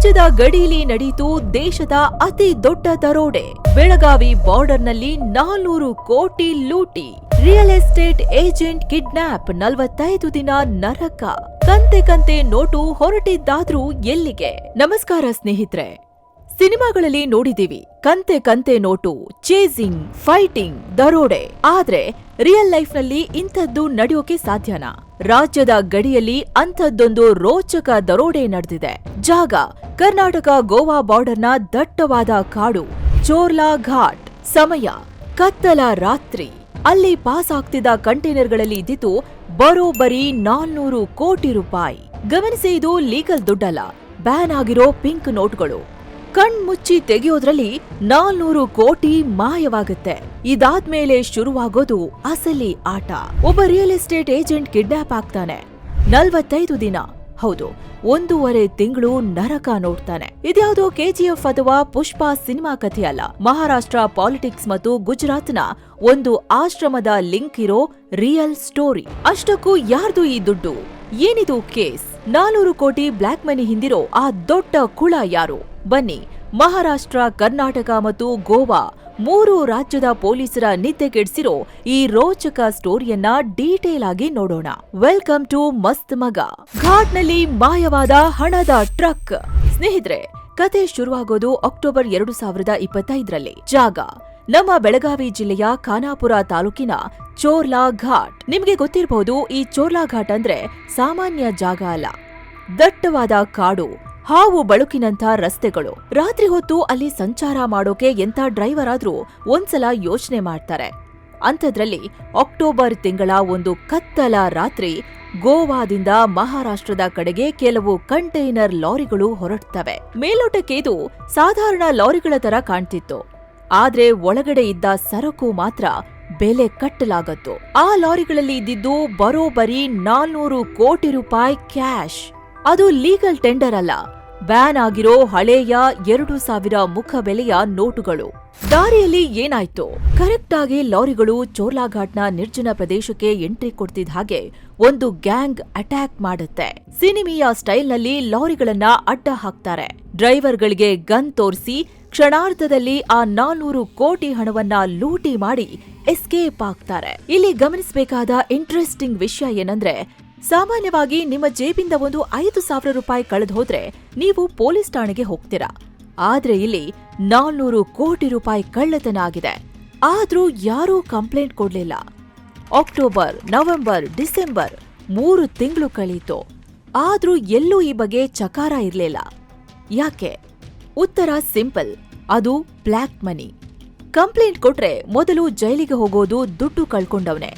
ರಾಜ್ಯದ ಗಡಿಯಲ್ಲಿ ನಡೆಯಿತು ದೇಶದ ಅತಿ ದೊಡ್ಡ ದರೋಡೆ. ಬೆಳಗಾವಿ ಬಾರ್ಡರ್ನಲ್ಲಿ 400 ಕೋಟಿ ಲೂಟಿ. ರಿಯಲ್ ಎಸ್ಟೇಟ್ ಏಜೆಂಟ್ ಕಿಡ್ನಾಪ್, 45 ದಿನ ನರಕ. ಕಂತೆ ನೋಟು ಹೊರಟಿದ್ದಾದ್ರೂ ಎಲ್ಲಿಗೆ? ನಮಸ್ಕಾರ ಸ್ನೇಹಿತರೆ. ಸಿನಿಮಾಗಳಲ್ಲಿ ನೋಡಿದೀವಿ ಕಂತೆ ನೋಟು, ಚೇಸಿಂಗ್, ಫೈಟಿಂಗ್, ದರೋಡೆ. ಆದ್ರೆ ರಿಯಲ್ ಲೈಫ್ ನಲ್ಲಿ ಇಂಥದ್ದು ನಡೆಯೋಕೆ ಸಾಧ್ಯನಾ? ರಾಜ್ಯದ ಗಡಿಯಲ್ಲಿ ಅಂಥದ್ದೊಂದು ರೋಚಕ ದರೋಡೆ ನಡೆದಿದೆ. ಜಾಗ ಕರ್ನಾಟಕ ಗೋವಾ ಬಾರ್ಡರ್ನ ದಟ್ಟವಾದ ಕಾಡು, ಚೋರ್ಲಾ ಘಾಟ್. ಸಮಯ ಕತ್ತಲ ರಾತ್ರಿ. ಅಲ್ಲಿ ಪಾಸ್ ಆಗ್ತಿದ್ದ ಕಂಟೈನರ್ಗಳಲ್ಲಿ ಇದ್ದಿದ್ದು ಬರೋಬ್ಬರಿ 400 ಕೋಟಿ ರೂಪಾಯಿ. ಗಮನಿಸಿ, ಇದು ಲೀಗಲ್ ದುಡ್ಡಲ್ಲ, ಬ್ಯಾನ್ ಆಗಿರೋ ಪಿಂಕ್ ನೋಟ್ಗಳು. ಕಣ್ಮುಚ್ಚಿ ತೆಗೆಯೋದ್ರಲ್ಲಿ 400 ಕೋಟಿ ಮಾಯವಾಗುತ್ತೆ. ಇದಾದ್ಮೇಲೆ ಶುರುವಾಗೋದು ಅಸಲಿ ಆಟ. ಒಬ್ಬ ರಿಯಲ್ ಎಸ್ಟೇಟ್ ಏಜೆಂಟ್ ಕಿಡ್ನಾಪ್ ಆಗ್ತಾನೆ. 45 ದಿನ, ಹೌದು 1.5 ತಿಂಗಳು ನರಕ ನೋಡ್ತಾನೆ. ಇದ್ಯಾವುದೋ KGF ಅಥವಾ ಪುಷ್ಪ ಸಿನಿಮಾ ಕಥೆಯಲ್ಲ. ಮಹಾರಾಷ್ಟ್ರ ಪಾಲಿಟಿಕ್ಸ್ ಮತ್ತು ಗುಜರಾತ್ನ ಒಂದು ಆಶ್ರಮದ ಲಿಂಕ್ ಇರೋ ರಿಯಲ್ ಸ್ಟೋರಿ. ಅಷ್ಟಕ್ಕೂ ಯಾರ್ದು ಈ ದುಡ್ಡು? ಏನಿದು ಕೇಸ್? 400 ಕೋಟಿ ಬ್ಲಾಕ್ ಮನಿ ಹಿಂದಿರೋ ಆ ದೊಡ್ಡ ಕುಳ ಯಾರು? ಬನ್ನಿ, ಮಹಾರಾಷ್ಟ್ರ, ಕರ್ನಾಟಕ ಮತ್ತು ಗೋವಾ 3 ರಾಜ್ಯದ ಪೊಲೀಸರ ನಿದ್ದೆ ಕೆಡಿಸಿರೋ ಈ ರೋಚಕ ಸ್ಟೋರಿಯನ್ನ ಡೀಟೇಲ್ ಆಗಿ ನೋಡೋಣ. ವೆಲ್ಕಮ್ ಟು ಮಸ್ತ್ ಮಗ. ಘಾಟ್ನಲ್ಲಿ ಮಾಯವಾದ ಹಣದ ಟ್ರಕ್. ಸ್ನೇಹಿತರೆ, ಕತೆ ಶುರುವಾಗೋದು ಅಕ್ಟೋಬರ್ 2025ರಲ್ಲಿ. ಜಾಗ ನಮ್ಮ ಬೆಳಗಾವಿ ಜಿಲ್ಲೆಯ ಖಾನಾಪುರ ತಾಲೂಕಿನ ಚೋರ್ಲಾ ಘಾಟ್. ನಿಮ್ಗೆ ಗೊತ್ತಿರಬಹುದು, ಈ ಚೋರ್ಲಾ ಘಾಟ್ ಅಂದ್ರೆ ಸಾಮಾನ್ಯ ಜಾಗ ಅಲ್ಲ. ದಟ್ಟವಾದ ಕಾಡು, ಹಾವು ಬಳುಕಿನಂಥ ರಸ್ತೆಗಳು. ರಾತ್ರಿ ಹೊತ್ತು ಅಲ್ಲಿ ಸಂಚಾರ ಮಾಡೋಕೆ ಎಂಥ ಡ್ರೈವರ್ ಆದ್ರೂ ಒಂದ್ಸಲ ಯೋಚನೆ ಮಾಡ್ತಾರೆ. ಅಂಥದ್ರಲ್ಲಿ ಅಕ್ಟೋಬರ್ ತಿಂಗಳ ಒಂದು ಕತ್ತಲ ರಾತ್ರಿ ಗೋವಾದಿಂದ ಮಹಾರಾಷ್ಟ್ರದ ಕಡೆಗೆ ಕೆಲವು ಕಂಟೈನರ್ ಲಾರಿಗಳು ಹೊರಡ್ತವೆ. ಮೇಲ್ನೋಟಕ್ಕೆ ಇದು ಸಾಧಾರಣ ಲಾರಿಗಳ ತರ ಕಾಣ್ತಿತ್ತು. ಆದ್ರೆ ಒಳಗಡೆ ಇದ್ದ ಸರಕು ಮಾತ್ರ ಬೆಲೆ ಕಟ್ಟಲಾಗತ್ತು. ಆ ಲಾರಿಗಳಲ್ಲಿ ಇದ್ದಿದ್ದು ಬರೋಬ್ಬರಿ 400 ಕೋಟಿ ರೂಪಾಯಿ ಕ್ಯಾಶ್. ಅದು ಲೀಗಲ್ ಟೆಂಡರ್ ಅಲ್ಲ, ಬ್ಯಾನ್ ಆಗಿರೋ ಹಳೆಯ 2000 ಮುಖ ಬೆಲೆಯ ನೋಟುಗಳು. ದಾರಿಯಲ್ಲಿ ಏನಾಯ್ತು? ಕರೆಕ್ಟ್ ಆಗಿ ಲಾರಿಗಳು ಚೋರ್ಲಾಘಾಟ್ನ ನಿರ್ಜನ ಪ್ರದೇಶಕ್ಕೆ ಎಂಟ್ರಿ ಕೊಡ್ತಿದ್ದ ಹಾಗೆ ಒಂದು ಗ್ಯಾಂಗ್ ಅಟ್ಯಾಕ್ ಮಾಡುತ್ತೆ. ಸಿನಿಮೀಯ ಸ್ಟೈಲ್ನಲ್ಲಿ ಲಾರಿಗಳನ್ನ ಅಡ್ಡ ಹಾಕ್ತಾರೆ. ಡ್ರೈವರ್ಗಳಿಗೆ ಗನ್ ತೋರಿಸಿ ಕ್ಷಣಾರ್ಧದಲ್ಲಿ ಆ 400 ಕೋಟಿ ಹಣವನ್ನ ಲೂಟಿ ಮಾಡಿ ಎಸ್ಕೇಪ್ ಆಗ್ತಾರೆ. ಇಲ್ಲಿ ಗಮನಿಸಬೇಕಾದ ಇಂಟ್ರೆಸ್ಟಿಂಗ್ ವಿಷಯ ಏನಂದ್ರೆ, ಸಾಮಾನ್ಯವಾಗಿ ನಿಮ್ಮ ಜೇಬಿಂದ ಒಂದು 5,000 ರೂಪಾಯಿ ಕಳೆದು ಹೋದ್ರೆ ನೀವು ಪೊಲೀಸ್ ಠಾಣೆಗೆ ಹೋಗ್ತೀರಾ. ಆದ್ರೆ ಇಲ್ಲಿ 400 ಕೋಟಿ ರೂಪಾಯಿ ಕಳ್ಳತನ ಆಗಿದೆ. ಆದ್ರೂ ಯಾರೂ ಕಂಪ್ಲೇಂಟ್ ಕೊಡ್ಲಿಲ್ಲ. ಅಕ್ಟೋಬರ್, ನವೆಂಬರ್, ಡಿಸೆಂಬರ್ 3 ತಿಂಗಳು ಕಳೀತು. ಆದ್ರೂ ಎಲ್ಲೂ ಈ ಬಗ್ಗೆ ಚಕಾರ ಇರ್ಲಿಲ್ಲ. ಯಾಕೆ? ಉತ್ತರ ಸಿಂಪಲ್, ಅದು ಬ್ಲ್ಯಾಕ್ ಮನಿ. ಕಂಪ್ಲೇಂಟ್ ಕೊಟ್ರೆ ಮೊದಲು ಜೈಲಿಗೆ ಹೋಗೋದು ದುಡ್ಡು ಕಳ್ಕೊಂಡವನೇ.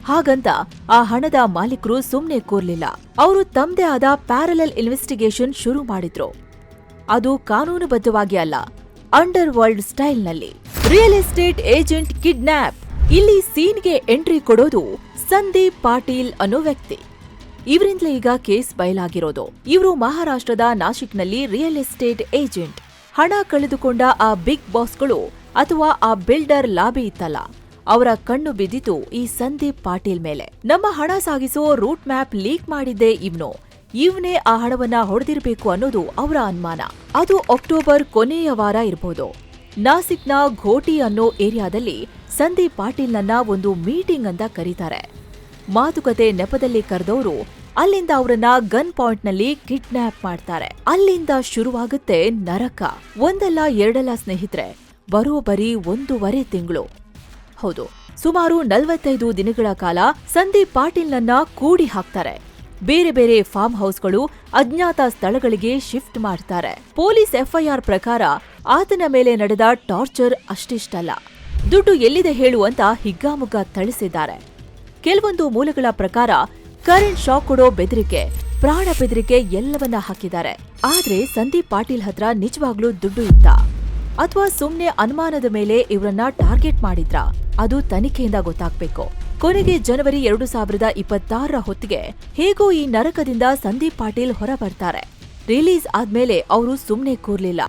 ಹಾಗಂತ ಆ ಹಣದ ಮಾಲೀಕರು ಸುಮ್ನೆ ಕೂರ್ಲಿಲ್ಲ. ಅವರು ತಮ್ಮದೇ ಆದ ಪ್ಯಾರಲಲ್ ಇನ್ವೆಸ್ಟಿಗೇಷನ್ ಶುರು ಮಾಡಿದ್ರು. ಅದು ಕಾನೂನುಬದ್ಧವಾಗಿ ಅಲ್ಲ, ಅಂಡರ್ ವರ್ಲ್ಡ್ ಸ್ಟೈಲ್ನಲ್ಲಿ. Real estate agent kidnap. ಇಲ್ಲಿ ಸೀನ್ಗೆ ಎಂಟ್ರಿ ಕೊಡೋದು ಸಂದೀಪ್ ಪಾಟೀಲ್ ಅನ್ನೋ ವ್ಯಕ್ತಿ. ಇವರಿಂದಲೇ ಈಗ ಕೇಸ್ ಬಯಲಾಗಿರೋದು. ಇವರು ಮಹಾರಾಷ್ಟ್ರದ ನಾಶಿಕ್ನಲ್ಲಿ ರಿಯಲ್ ಎಸ್ಟೇಟ್ ಏಜೆಂಟ್. ಹಣ ಕಳೆದುಕೊಂಡ ಆ ಬಿಗ್ ಬಾಸ್ಗಳು ಅಥವಾ ಆ ಬಿಲ್ಡರ್ ಲಾಬಿ ಇತ್ತಲ್ಲ, ಅವರ ಕಣ್ಣು ಬಿದ್ದಿತು ಈ ಸಂದೀಪ್ ಪಾಟೀಲ್ ಮೇಲೆ. ನಮ್ಮ ಹಣ ಸಾಗಿಸೋ ರೂಟ್ ಮ್ಯಾಪ್ ಲೀಕ್ ಮಾಡಿದ್ದೆ ಇವನೇ ಆ ಹಣವನ್ನ ಹೊಡೆದಿರಬೇಕು ಅನ್ನೋದು ಅವರ ಅನುಮಾನ. ಅದು ಅಕ್ಟೋಬರ್ ಕೊನೆಯ ವಾರ ಇರಬಹುದು. ನಾಸಿಕ್ನ ಘೋಟಿ ಅನ್ನೋ ಏರಿಯಾದಲ್ಲಿ ಸಂದೀಪ್ ಪಾಟೀಲ್ನನ್ನ ಒಂದು ಮೀಟಿಂಗ್ ಅಂತ ಕರೀತಾರೆ. ಮಾತುಕತೆ ನೆಪದಲ್ಲಿ ಕರೆದವರು ಅಲ್ಲಿಂದ ಅವರನ್ನ ಗನ್ ಪಾಯಿಂಟ್ ನಲ್ಲಿ ಕಿಡ್ನಾಪ್ ಮಾಡ್ತಾರೆ. ಅಲ್ಲಿಂದ ಶುರುವಾಗುತ್ತೆ ನರಕ. ಒಂದಲ್ಲ ಎರಡಲ್ಲ ಸ್ನೇಹಿತರೆ, ಬರೋಬ್ಬರಿ 1.5 ತಿಂಗಳು, ಹೌದು ಸುಮಾರು 45 ದಿನಗಳ ಕಾಲ ಸಂದೀಪ್ ಪಾಟೀಲ್ನನ್ನ ಕೂಡಿ ಹಾಕ್ತಾರೆ. ಬೇರೆ ಬೇರೆ ಫಾರ್ಮ್ ಹೌಸ್ಗಳು, ಅಜ್ಞಾತ ಸ್ಥಳಗಳಿಗೆ ಶಿಫ್ಟ್ ಮಾಡ್ತಾರೆ. ಪೊಲೀಸ್ FIR ಪ್ರಕಾರ ಆತನ ಮೇಲೆ ನಡೆದ ಟಾರ್ಚರ್ ಅಷ್ಟಿಷ್ಟಲ್ಲ. ದುಡ್ಡು ಎಲ್ಲಿದೆ ಹೇಳು ಅಂತ ಹಿಗ್ಗಾಮುಗ್ಗಾ ಥಳಿಸಿದ್ದಾರೆ. ಕೆಲವೊಂದು ಮೂಲಗಳ ಪ್ರಕಾರ ಕರೆಂಟ್ ಶಾಕ್ ಕೊಡೋ ಬೆದರಿಕೆ, ಪ್ರಾಣ ಬೆದರಿಕೆ ಎಲ್ಲವನ್ನ ಹಾಕಿದ್ದಾರೆ. ಆದ್ರೆ ಸಂದೀಪ್ ಪಾಟೀಲ್ ಹತ್ರ ನಿಜವಾಗ್ಲೂ ದುಡ್ಡು ಇತ್ತ ಅಥವಾ ಸುಮ್ನೆ ಅನುಮಾನದ ಮೇಲೆ ಇವರನ್ನ ಟಾರ್ಗೆಟ್ ಮಾಡಿದ್ರ? ಅದು ತನಿಖೆಯಿಂದ ಗೊತ್ತಾಗ್ಬೇಕು. ಕೊನೆಗೆ ಜನವರಿ 2026ರ ಹೊತ್ತಿಗೆ ಹೇಗೋ ಈ ನರಕದಿಂದ ಸಂದೀಪ್ ಪಾಟೀಲ್ ಹೊರ ಬರ್ತಾರೆ. ರಿಲೀಸ್ ಆದ್ಮೇಲೆ ಅವರು ಸುಮ್ನೆ ಕೂರ್ಲಿಲ್ಲ.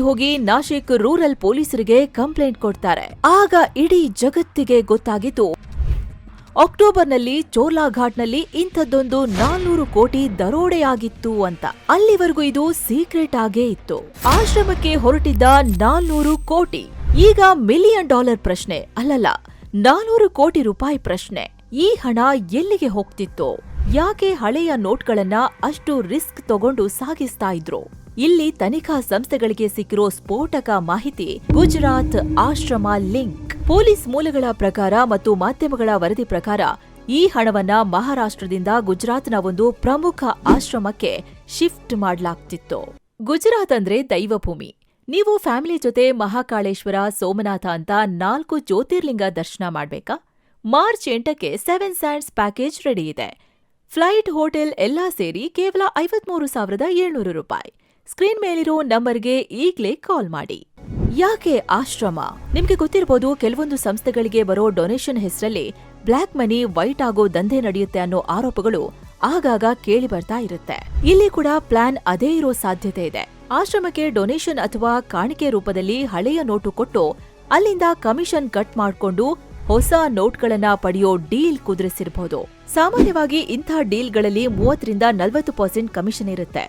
ಹೋಗಿ ನಾಶಿಕ್ ರೂರಲ್ ಪೊಲೀಸರಿಗೆ ಕಂಪ್ಲೇಂಟ್ ಕೊಡ್ತಾರೆ. ಆಗ ಇಡೀ ಜಗತ್ತಿಗೆ ಗೊತ್ತಾಗಿತ್ತು ಅಕ್ಟೋಬರ್ನಲ್ಲಿ ಚೋರ್ಲಾಘಾಟ್ನಲ್ಲಿ ಇಂಥದ್ದೊಂದು 400 ಕೋಟಿ ದರೋಡೆಯಾಗಿತ್ತು ಅಂತ. ಅಲ್ಲಿವರೆಗೂ ಇದು ಸೀಕ್ರೆಟ್ ಆಗೇ ಇತ್ತು. ಆಶ್ರಮಕ್ಕೆ ಹೊರಟಿದ್ದ 400 ಕೋಟಿ ಈಗ $1 ಮಿಲಿಯನ್ ಪ್ರಶ್ನೆ ಅಲ್ಲಲ್ಲ, 400 ಕೋಟಿ ರೂಪಾಯಿ ಪ್ರಶ್ನೆ. ಈ ಹಣ ಎಲ್ಲಿಗೆ ಹೋಗ್ತಿತ್ತು? ಯಾಕೆ ಹಳೆಯ ನೋಟ್ಗಳನ್ನ ಅಷ್ಟು ರಿಸ್ಕ್ ತಗೊಂಡು ಸಾಗಿಸ್ತಾ ಇದ್ರು? ಇಲ್ಲಿ ತನಿಖಾ ಸಂಸ್ಥೆಗಳಿಗೆ ಸಿಕ್ಕಿರೋ ಸ್ಫೋಟಕ ಮಾಹಿತಿ ಗುಜರಾತ್ ಆಶ್ರಮ ಲಿಂಕ್. ಪೊಲೀಸ್ ಮೂಲಗಳ ಪ್ರಕಾರ ಮತ್ತು ಮಾಧ್ಯಮಗಳ ವರದಿ ಪ್ರಕಾರ ಈ ಹಣವನ್ನ ಮಹಾರಾಷ್ಟ್ರದಿಂದ ಗುಜರಾತ್ನ ಒಂದು ಪ್ರಮುಖ ಆಶ್ರಮಕ್ಕೆ ಶಿಫ್ಟ್ ಮಾಡಲಾಗ್ತಿತ್ತು. ಗುಜರಾತ್ ಅಂದ್ರೆ ದೈವಭೂಮಿ. ನೀವು ಫ್ಯಾಮಿಲಿ ಜೊತೆ ಮಹಾಕಾಳೇಶ್ವರ, ಸೋಮನಾಥ ಅಂತ 4 ಜ್ಯೋತಿರ್ಲಿಂಗ ದರ್ಶನ ಮಾಡ್ಬೇಕಾ? ಮಾರ್ಚ್ 8ಕ್ಕೆ 7 ಸ್ಯಾಂಡ್ಸ್ ಪ್ಯಾಕೇಜ್ ರೆಡಿ ಇದೆ. ಫ್ಲೈಟ್, ಹೋಟೆಲ್ ಎಲ್ಲಾ ಸೇರಿ ಕೇವಲ 53,700 ರೂಪಾಯಿ. ಸ್ಕ್ರೀನ್ ಮೇಲಿರೋ ನಂಬರ್ಗೆ ಈಗ್ಲೇ ಕಾಲ್ ಮಾಡಿ. ಯಾಕೆ ಆಶ್ರಮ? ನಿಮ್ಗೆ ಗೊತ್ತಿರಬಹುದು, ಕೆಲವೊಂದು ಸಂಸ್ಥೆಗಳಿಗೆ ಬರೋ ಡೊನೇಷನ್ ಹೆಸರಲ್ಲಿ ಬ್ಲ್ಯಾಕ್ ಮನಿ, ವೈಟ್ ಆಗೋ ದಂಧೆ ನಡೆಯುತ್ತೆ ಅನ್ನೋ ಆರೋಪಗಳು ಆಗಾಗ ಕೇಳಿ ಬರ್ತಾ ಇರುತ್ತೆ. ಇಲ್ಲಿ ಕೂಡ ಪ್ಲಾನ್ ಅದೇ ಇರೋ ಸಾಧ್ಯತೆ ಇದೆ. ಆಶ್ರಮಕ್ಕೆ ಡೊನೇಷನ್ ಅಥವಾ ಕಾಣಿಕೆ ರೂಪದಲ್ಲಿ ಹಳೆಯ ನೋಟು ಕೊಟ್ಟು ಅಲ್ಲಿಂದ ಕಮಿಷನ್ ಕಟ್ ಮಾಡ್ಕೊಂಡು ಹೊಸ ನೋಟ್ಗಳನ್ನ ಪಡೆಯೋ ಡೀಲ್ ಕುದುರಿಸಿರಬಹುದು. ಸಾಮಾನ್ಯವಾಗಿ ಇಂಥ ಡೀಲ್ಗಳಲ್ಲಿ 30-40% ಕಮಿಷನ್ ಇರುತ್ತೆ.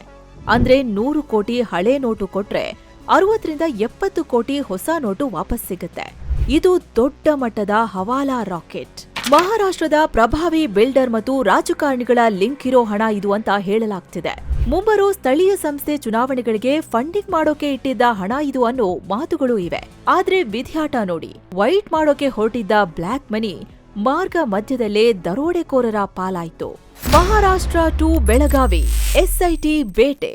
ಅಂದ್ರೆ 100 ಕೋಟಿ ಹಳೆ ನೋಟು ಕೊಟ್ರೆ 60-70 ಕೋಟಿ ಹೊಸ ನೋಟು ವಾಪಸ್ ಸಿಗುತ್ತೆ. ಇದು ದೊಡ್ಡ ಮಟ್ಟದ ಹವಾಲಾ ರಾಕೆಟ್. ಮಹಾರಾಷ್ಟ್ರದ ಪ್ರಭಾವಿ ಬಿಲ್ಡರ್ ಮತ್ತು ರಾಜಕಾರಣಿಗಳ ಲಿಂಕ್ ಇರೋ ಹಣ ಇದು ಅಂತ ಹೇಳಲಾಗ್ತಿದೆ. ಮುಂಬರೋ ಸ್ಥಳೀಯ ಸಂಸ್ಥೆ ಚುನಾವಣೆಗಳಿಗೆ ಫಂಡಿಂಗ್ ಮಾಡೋಕೆ ಇಟ್ಟಿದ್ದ ಹಣ ಇದು ಅನ್ನೋ ಮಾತುಗಳು ಇವೆ. ಆದ್ರೆ ವಿಧಿಯಾಟ ನೋಡಿ, ವೈಟ್ ಮಾಡೋಕೆ ಹೊರಟಿದ್ದ ಬ್ಲ್ಯಾಕ್ ಮನಿ ಮಾರ್ಗ ಮಧ್ಯದಲ್ಲೇ ದರೋಡೆಕೋರರ ಪಾಲಾಯ್ತು. ಮಹಾರಾಷ್ಟ್ರ ಟು ಬೆಳಗಾವಿ ಎಸ್ಐಟಿ ಬೇಟೆ.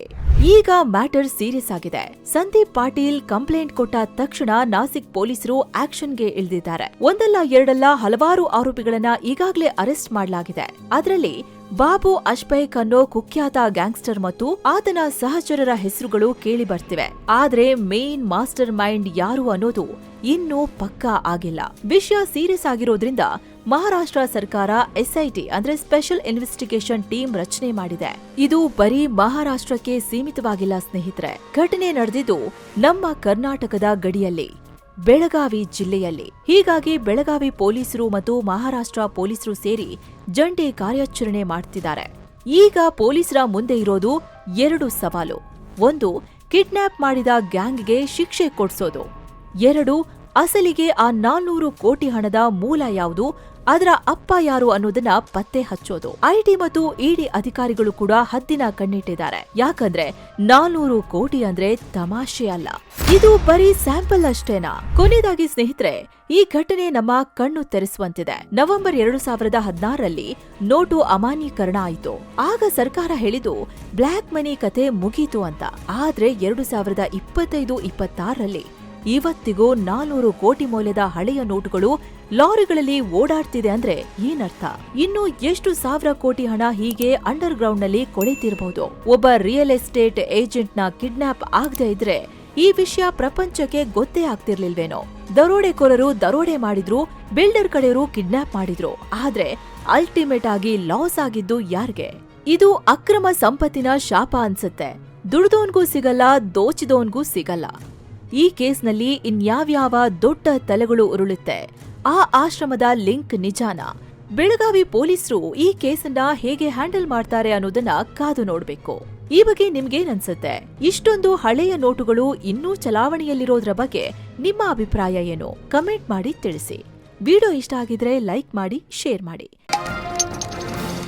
ಈಗ ಮ್ಯಾಟರ್ ಸೀರಿಯಸ್ ಆಗಿದೆ. ಸಂದೀಪ್ ಪಾಟೀಲ್ ಕಂಪ್ಲೇಂಟ್ ಕೊಟ್ಟ ತಕ್ಷಣ ನಾಸಿಕ್ ಪೊಲೀಸರು ಆಕ್ಷನ್ಗೆ ಇಳಿದಿದ್ದಾರೆ. ಒಂದಲ್ಲ ಎರಡಲ್ಲ ಹಲವಾರು ಆರೋಪಿಗಳನ್ನ ಈಗಾಗಲೇ ಅರೆಸ್ಟ್ ಮಾಡಲಾಗಿದೆ. ಅದರಲ್ಲಿ ಬಾಬು ಅಶ್ಬೈಕ್ ಅನ್ನೋ ಕುಖ್ಯಾತ ಗ್ಯಾಂಗ್ಸ್ಟರ್ ಮತ್ತು ಆತನ ಸಹಚರರ ಹೆಸರುಗಳು ಕೇಳಿ ಬರ್ತಿವೆ. ಆದ್ರೆ ಮೇನ್ ಮಾಸ್ಟರ್ ಮೈಂಡ್ ಯಾರು ಅನ್ನೋದು ಇನ್ನೂ ಪಕ್ಕಾ ಆಗಿಲ್ಲ. ವಿಷಯ ಸೀರಿಯಸ್ ಆಗಿರೋದ್ರಿಂದ ಮಹಾರಾಷ್ಟ್ರ ಸರ್ಕಾರ ಎಸ್ಐಟಿ ಅಂದ್ರೆ ಸ್ಪೆಷಲ್ ಇನ್ವೆಸ್ಟಿಗೇಷನ್ ಟೀಮ್ ರಚನೆ ಮಾಡಿದೆ. ಇದು ಬರೀ ಮಹಾರಾಷ್ಟ್ರಕ್ಕೆ ಸೀಮಿತವಾಗಿಲ್ಲ ಸ್ನೇಹಿತರೆ. ಘಟನೆ ನಡೆದಿದ್ದು ನಮ್ಮ ಕರ್ನಾಟಕದ ಗಡಿಯಲ್ಲಿ, ಬೆಳಗಾವಿ ಜಿಲ್ಲೆಯಲ್ಲಿ. ಹೀಗಾಗಿ ಬೆಳಗಾವಿ ಪೊಲೀಸರು ಮತ್ತು ಮಹಾರಾಷ್ಟ್ರ ಪೊಲೀಸರು ಸೇರಿ ಜಂಟಿ ಕಾರ್ಯಾಚರಣೆ ಮಾಡ್ತಿದ್ದಾರೆ. ಈಗ ಪೊಲೀಸರ ಮುಂದೆ ಇರೋದು 2 ಸವಾಲು. 1, ಕಿಡ್ನಾಪ್ ಮಾಡಿದ ಗ್ಯಾಂಗ್ಗೆ ಶಿಕ್ಷೆ ಕೊಡ್ಸೋದು. 2, ಅಸಲಿಗೆ ಆ 400 ಕೋಟಿ ಹಣದ ಮೂಲ ಯಾವುದು, ಅದರ ಅಪ್ಪ ಯಾರು ಅನ್ನೋದನ್ನ ಪತ್ತೆ ಹಚ್ಚೋದು. ಐಟಿ ಮತ್ತು ಇಡಿ ಅಧಿಕಾರಿಗಳು ಕೂಡ ಹದ್ದಿನ ಕಣ್ಣಿಟ್ಟಿದ್ದಾರೆ. ಯಾಕಂದ್ರೆ 400 ಕೋಟಿ ಅಂದ್ರೆ ತಮಾಷೆ ಅಲ್ಲ. ಇದು ಬರೀ ಸ್ಯಾಂಪಲ್ ಅಷ್ಟೇನಾ? ಕೊನೆಯದಾಗಿ ಸ್ನೇಹಿತರೆ, ಈ ಘಟನೆ ನಮ್ಮ ಕಣ್ಣು ತೆರೆಸುವಂತಿದೆ. ನವೆಂಬರ್ 2016ರಲ್ಲಿ ನೋಟು ಅಮಾನ್ಯೀಕರಣ ಆಯಿತು. ಆಗ ಸರ್ಕಾರ ಹೇಳಿದ್ದು ಬ್ಲ್ಯಾಕ್ ಮನಿ ಕತೆ ಮುಗೀತು ಅಂತ. ಆದ್ರೆ 2025-26ರಲ್ಲಿ ಇವತ್ತಿಗೂ 400 ಕೋಟಿ ಮೌಲ್ಯದ ಹಳೆಯ ನೋಟುಗಳು ಲಾರಿಗಳಲ್ಲಿ ಓಡಾಡ್ತಿದೆ ಅಂದ್ರೆ ಏನರ್ಥ? ಇನ್ನು ಎಷ್ಟು ಸಾವಿರ ಕೋಟಿ ಹಣ ಹೀಗೆ ಅಂಡರ್ ಗ್ರೌಂಡ್ ನಲ್ಲಿ ಕೊಳೆತಿರಬಹುದು. ಒಬ್ಬ ರಿಯಲ್ ಎಸ್ಟೇಟ್ ಏಜೆಂಟ್ ನ ಕಿಡ್ನಾಪ್ ಆಗದೆ ಇದ್ರೆ ಈ ವಿಷಯ ಪ್ರಪಂಚಕ್ಕೆ ಗೊತ್ತೇ ಆಗ್ತಿರ್ಲಿಲ್ವೇನೋ. ದರೋಡೆಕೋರರು ದರೋಡೆ ಮಾಡಿದ್ರು, ಬಿಲ್ಡರ್ ಕಡೆಯವರು ಕಿಡ್ನಾಪ್ ಮಾಡಿದ್ರು. ಆದ್ರೆ ಅಲ್ಟಿಮೇಟ್ ಆಗಿ ಲಾಸ್ ಆಗಿದ್ದು ಯಾರ್ಗೆ? ಇದು ಅಕ್ರಮ ಸಂಪತ್ತಿನ ಶಾಪ ಅನ್ಸುತ್ತೆ. ದುಡ್ದೋನ್ಗೂ ಸಿಗಲ್ಲ, ದೋಚಿದೋನ್ಗೂ ಸಿಗಲ್ಲ. ಈ ಕೇಸ್ನಲ್ಲಿ ಇನ್ಯಾವ್ಯಾವ ದೊಡ್ಡ ತಲೆಗಳು ಉರುಳುತ್ತೆ? ಆ ಆಶ್ರಮದ ಲಿಂಕ್ ನಿಜಾನ? ಬೆಳಗಾವಿ ಪೊಲೀಸರು ಈ ಕೇಸನ್ನ ಹೇಗೆ ಹ್ಯಾಂಡಲ್ ಮಾಡ್ತಾರೆ ಅನ್ನೋದನ್ನ ಕಾದು ನೋಡ್ಬೇಕು. ಈ ಬಗ್ಗೆ ನಿಮ್ಗೇನನ್ಸುತ್ತೆ? ಇಷ್ಟೊಂದು ಹಳೆಯ ನೋಟುಗಳು ಇನ್ನೂ ಚಲಾವಣೆಯಲ್ಲಿರೋದ್ರ ಬಗ್ಗೆ ನಿಮ್ಮ ಅಭಿಪ್ರಾಯ ಏನು? ಕಮೆಂಟ್ ಮಾಡಿ ತಿಳಿಸಿ. ವಿಡಿಯೋ ಇಷ್ಟ ಆಗಿದ್ರೆ ಲೈಕ್ ಮಾಡಿ, ಶೇರ್ ಮಾಡಿ.